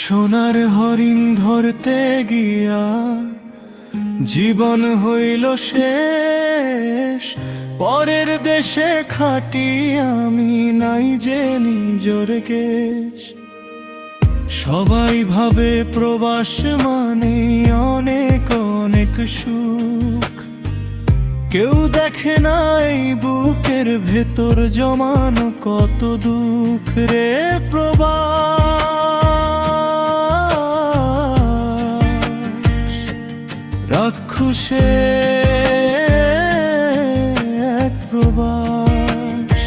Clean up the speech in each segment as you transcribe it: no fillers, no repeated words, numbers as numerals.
সোনার হরিণ ধরতে গিয়া জীবন হইল শেষ। পরের দেশে খাটি আমি নাই যে নিজের কেশ। সবাই ভাবে প্রবাস মানে অনেক অনেক সুখ, কেউ দেখে নাই বুকের ভেতর জমানো কত দুঃখ রে প্রবাস। রাক্ষসের এক প্রবাস।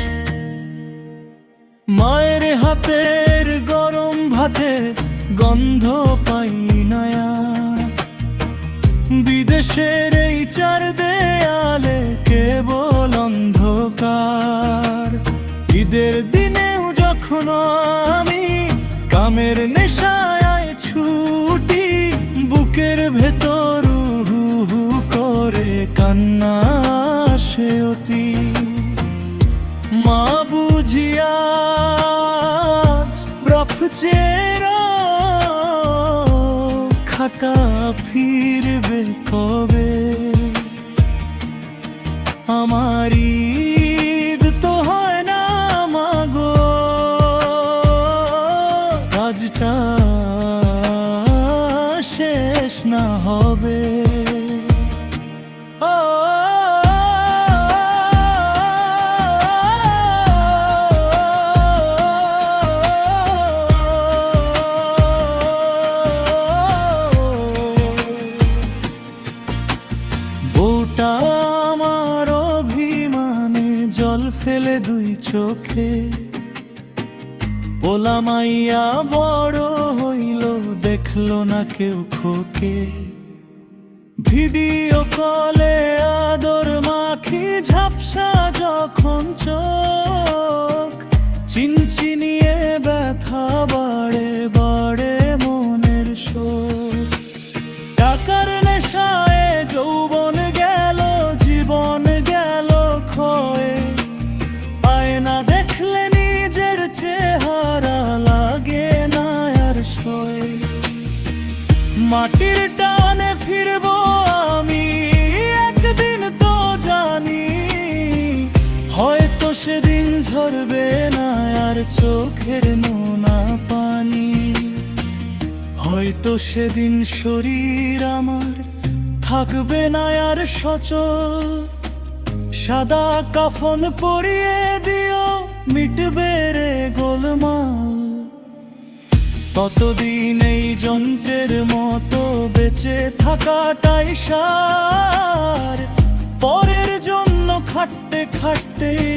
মায়ের হাতের গরম ভাতে গন্ধ পাই না আর, বিদেশের এই চার দেয়ালে কেবল অন্ধকার। ঈদের দিনেও যখন আমি কামের নেশায় ছুটি, বুকের ভেতর হু হু করে কান্না আসে অতি। মা বুঝিয়া ব্রফচের খাটা ফিরবে কবে? আমার ঈদ তো হয় না মাগো, কাজটা শেষ না হবে। বউটা আমার অভিমানে জল ফেলে দুই চোখে, পোলা মাইয়া বড় হইল দেখলো না কেউ খোকে। ভিডিও কলে আদর মাখি ঝাপসা যখন চোখ, চিনচিনিয়ে ব্যথা বাড়ে বাড়ে মনের শোক। টাকার নেশায় যৌবন গেল জীবন গেল ক্ষয়ে, আয়না দেখলে নিজের চেহারা লাগে না আর সয়ে। মাটির টানে ফিরবো আমি একদিন তো জানি, হয়তো সেদিন ঝরবে না আর চোখের নোনা পানি। হয়তো সেদিন শরীর আমার থাকবে না আর সচল, সাদা কাফন পরিয়ে দিও মিটবে রে গোলমাল। ততদিন এই যন্ত্রের মতো বেঁচে থাকাটাই সার, পরের জন্য খাটতে খাটতেই